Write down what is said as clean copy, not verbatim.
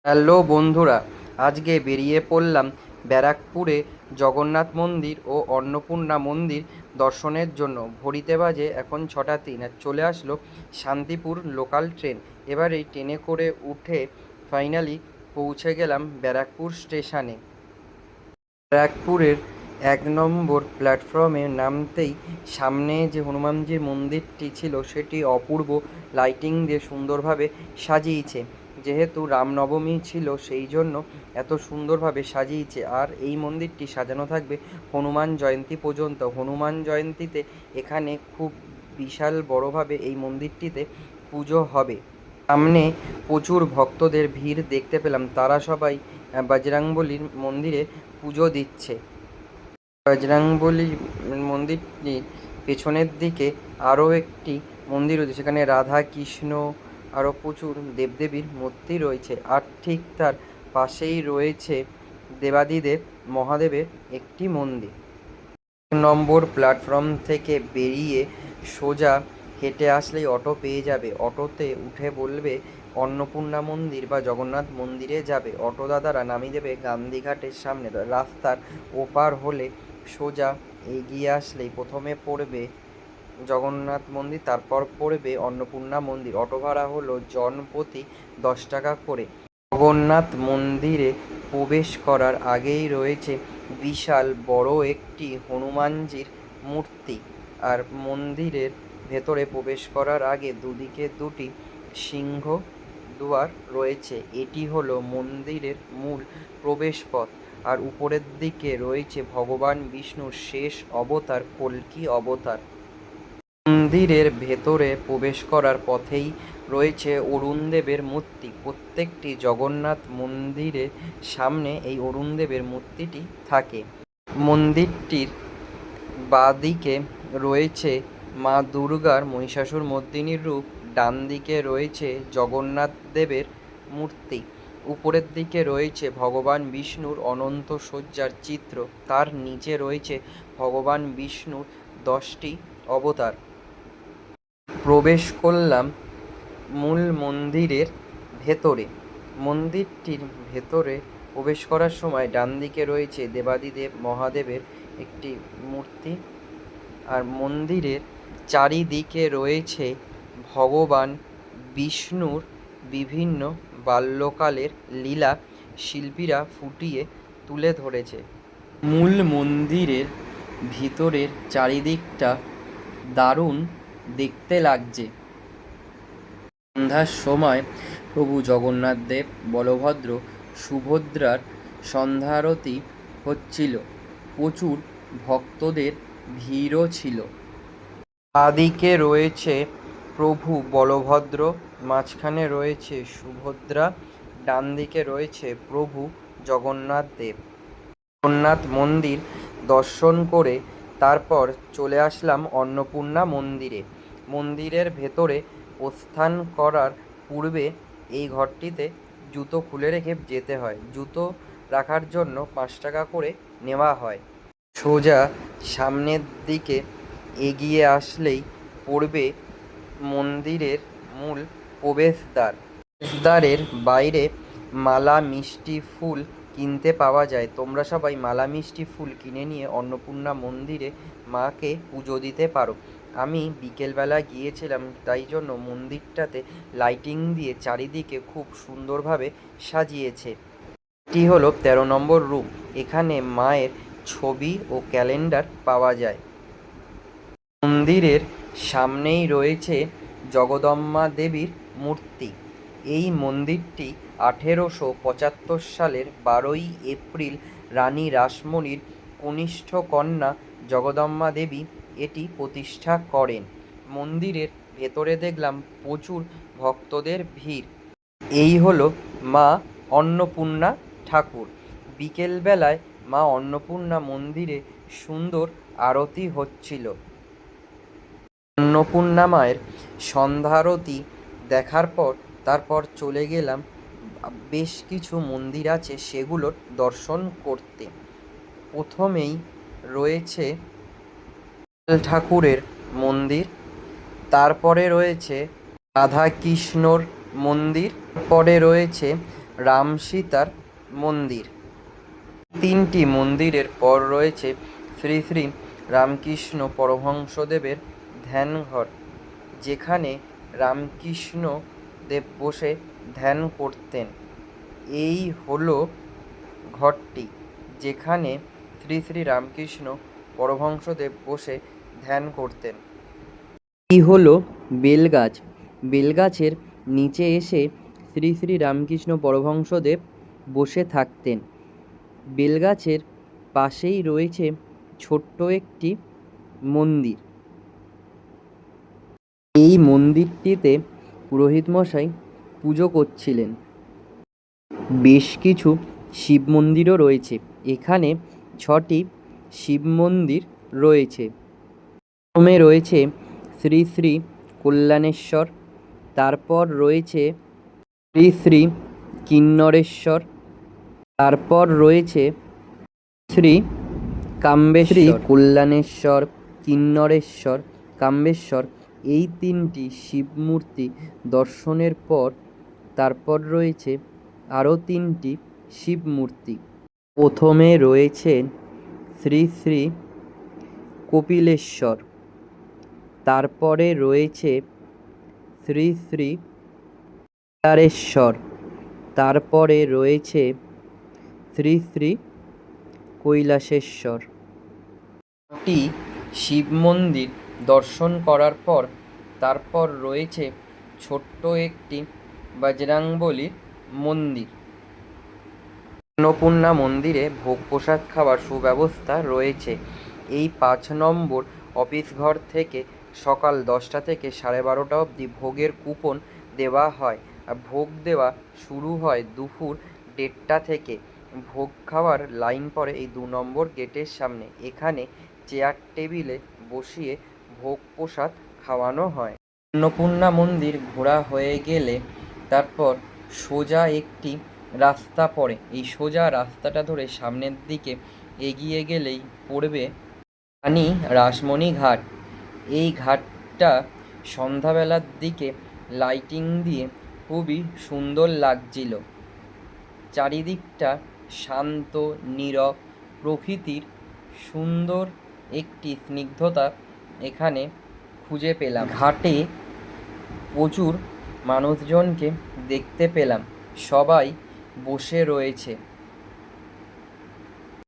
Hello বন্ধুরা, আজকে বেরিয়ে পড়লাম ব্যারাকপুরে জগন্নাথ মন্দির ও অন্নপূর্ণা মন্দির দর্শনের জন্য। ঘড়িতে বাজে এখন 6টা 3 আর চলে আসলো শান্তিপুর লোকাল ট্রেন। এবার এই ট্রেনে করে উঠে ফাইনালি পৌঁছে গেলাম ব্যারাকপুর স্টেশনে। ব্যারাকপুরের 1 নম্বর প্ল্যাটফর্মে নামতেই সামনে যে হনুমানজির মন্দিরটি ছিল সেটি অপূর্ব লাইটিং দিয়ে সুন্দরভাবে সাজিয়েছে। যেহেতু রামনবমী ছিল সেই জন্য এত সুন্দরভাবে সাজিয়েছে। আর এই মন্দিরটি সাজানো থাকবে হনুমান জয়ন্তী পর্যন্ত। হনুমান জয়ন্তীতে এখানে খুব বিশাল বড়োভাবে এই মন্দিরটিতে পুজো হবে। সামনে প্রচুর ভক্তদের ভিড় দেখতে পেলাম, তারা সবাই বজরংবলীর মন্দিরে পুজো দিচ্ছে। বজরংবলী মন্দিরটির পেছনের দিকে আরও একটি মন্দির রয়েছে, সেখানে রাধা কৃষ্ণ আরও প্রচুর দেবদেবীর মূর্তি রয়েছে। আর ঠিক তার পাশেই রয়েছে দেবাদিদেব মহাদেবের একটি মন্দির। 1 নম্বর প্ল্যাটফর্ম থেকে বেরিয়ে সোজা হেঁটে আসলেই অটো পেয়ে যাবে। অটোতে উঠে বলবে অন্নপূর্ণা মন্দির বা জগন্নাথ মন্দিরে যাবে। অটো দাদারা নামিয়ে দেবে গান্ধীঘাটের সামনে। রাস্তার ওপার হলে সোজা এগিয়ে আসলেই প্রথমে পড়বে জগন্নাথ মন্দির, তারপর পড়বে অন্নপূর্ণা মন্দির। অটো ভাড়া হলো জনপ্রতি 10 টাকা করে। জগন্নাথ মন্দিরে প্রবেশ করার আগেই রয়েছে বিশাল বড় একটি হনুমানজির মূর্তি। আর মন্দিরের ভেতরে প্রবেশ করার আগে দুদিকে দুটি সিংহ দুয়ার রয়েছে। এটি হলো মন্দিরের মূল প্রবেশপথ। আর উপরের দিকে রয়েছে ভগবান বিষ্ণুর শেষ অবতার কল্কি অবতার। মন্দিরের ভেতরে প্রবেশ করার পথেই রয়েছে অরুণদেবের মূর্তি। প্রত্যেকটি জগন্নাথ মন্দিরের সামনে এই অরুণদেবের মূর্তিটি থাকে। মন্দিরটির বাঁদিকে রয়েছে মা দুর্গার মহিষাসুরমর্দিনীর রূপ, ডান দিকে রয়েছে জগন্নাথ দেবের মূর্তি, উপরের দিকে রয়েছে ভগবান বিষ্ণুর অনন্ত শয্যার চিত্র, তার নিচে রয়েছে ভগবান বিষ্ণুর 10টি অবতার। প্রবেশ করলাম মূল মন্দিরের ভেতরে। মন্দিরটির ভেতরে প্রবেশ করার সময় ডান দিকে রয়েছে দেবাদিদেব মহাদেবের একটি মূর্তি। আর মন্দিরের চারিদিকে রয়েছে ভগবান বিষ্ণুর বিভিন্ন বাল্যকালের লীলা শিল্পীরা ফুটিয়ে তুলে ধরেছে। মূল মন্দিরের ভিতরের চারিদিকটা দারুণ দেখতে লাগছে। সন্ধ্যার সময় প্রভু জগন্নাথ দেব, বলভদ্র, সুভদ্রার সন্ধ্যারতি হচ্ছিল। প্রচুর ভক্তদের ভিড়ও ছিল। বাঁদিকে রয়েছে প্রভু বলভদ্র, মাঝখানে রয়েছে সুভদ্রা, ডান দিকে রয়েছে প্রভু জগন্নাথ দেব। জগন্নাথ মন্দির দর্শন করে তারপর চলে আসলাম অন্নপূর্ণা মন্দিরে। মন্দিরের ভেতরে প্রস্থান করার পূর্বে এই ঘরটিতে জুতো খুলে রেখে যেতে হয়। জুতো রাখার জন্য 5 টাকা করে নেওয়া হয়। সোজা সামনের দিকে এগিয়ে আসলেই পড়বে মন্দিরের মূল প্রবেশদ্বার। প্রবেশদ্বারের বাইরে মালা মিষ্টি ফুল কিনতে পাওয়া যায়। তোমরা সবাই মালা মিষ্টি ফুল কিনে নিয়ে অন্নপূর্ণা মন্দিরে মাকে পুজো দিতে পারো। আমি বিকেলবেলা গিয়েছিলাম, তাই জন্য মন্দিরটাতে লাইটিং দিয়ে চারিদিকে খুব সুন্দরভাবে সাজিয়েছে। এটি হলো 13 নম্বর রুম। এখানে মায়ের ছবি ও ক্যালেন্ডার পাওয়া যায়। মন্দিরের সামনেই রয়েছে জগদম্বা দেবীর মূর্তি। এই মন্দিরটি 1875 সালের 12ই এপ্রিল রানী রাসমণির কনিষ্ঠ কন্যা জগদম্বা দেবী এটি প্রতিষ্ঠা করেন। মন্দিরের ভেতরে দেখলাম প্রচুর ভক্তদের ভিড়। এই হলো মা অন্নপূর্ণা ঠাকুর। বিকেলবেলায় মা অন্নপূর্ণা মন্দিরে সুন্দর আরতি হচ্ছিল। অন্নপূর্ণা মায়ের সন্ধ্যারতি দেখার পর তারপর চলে গেলাম বেশ কিছু মন্দির আছে সেগুলোর দর্শন করতে। প্রথমেই রয়েছে ঠাকুরের মন্দির, তারপরে রয়েছে রাধা কৃষ্ণর মন্দির, পরে রয়েছে রাম সীতার মন্দির। তিনটি মন্দিরের পর রয়েছে শ্রী শ্রী রামকৃষ্ণ পরমহংসদেবের ধ্যানঘর, যেখানে রামকৃষ্ণ দেব বসে ধ্যান করতেন। এই হলো ঘরটি যেখানে শ্রী শ্রী রামকৃষ্ণ পরমহংসদেব বসে ধ্যান করতেন। এই হলো বেলগাছ। বেলগাছের নিচে এসে শ্রী শ্রী রামকৃষ্ণ পরমহংসদেব বসে থাকতেন। বেলগাছের পাশেই রয়েছে ছোট্ট একটি মন্দির। এই মন্দিরটিতে পুরোহিত মশাই পুজো করছিলেন। বেশ কিছু শিব মন্দিরও রয়েছে। এখানে 6টি শিব মন্দির রয়েছে। প্রথমে রয়েছে শ্রী শ্রী কল্যাণেশ্বর, তারপর রয়েছে শ্রী শ্রী কিন্নরেশ্বর, তারপর রয়েছে শ্রী কাম্বেশ্বর। কল্যাণেশ্বর, কিন্নরেশ্বর, কাম্বেশ্বর এই 3টি শিব মূর্তি দর্শনের পর তারপর রয়েছে আরও 3টি শিব মূর্তি। প্রথমে রয়েছে শ্রী শ্রী কপিলেশ্বর, তারপরে রয়েছে শ্রী শ্রী কেদারেশ্বর, তারপরে রয়েছে শ্রী শ্রী কৈলাসেশ্বর। টি শিব মন্দির দর্শন করার পর তারপর রয়েছে ছোট্ট একটি বজরংবলীর মন্দির। অন্নপূর্ণা মন্দিরে ভোগ প্রসাদ খাওয়ার সুব্যবস্থা রয়েছে। এই 5 নম্বর অফিস ঘর থেকে সকাল 10টা থেকে 12:30 অবধি ভোগের কুপন দেওয়া হয়। আর ভোগ দেওয়া শুরু হয় দুপুর 1:30টা থেকে। ভোগ খাওয়ার লাইন পড়ে এই 2 নম্বর গেটের সামনে। এখানে চেয়ার টেবিলে বসিয়ে ভোগ প্রসাদ খাওয়ানো হয়। অন্নপূর্ণা মন্দির ঘোরা হয়ে গেলে তারপর সোজা একটি রাস্তা পড়ে। এই সোজা রাস্তাটা ধরে সামনের দিকে এগিয়ে গেলেই পড়বে রানী রাসমণি ঘাট। এই ঘাটটা সন্ধ্যাবেলার দিকে লাইটিং দিয়ে খুবই সুন্দর লাগছিল। চারিদিকটা শান্ত, নীরব, প্রকৃতির সুন্দর একটি স্নিগ্ধতা এখানে খুঁজে পেলাম। ঘাটে প্রচুর মানুষজনকে দেখতে পেলাম, সবাই বসে রয়েছে।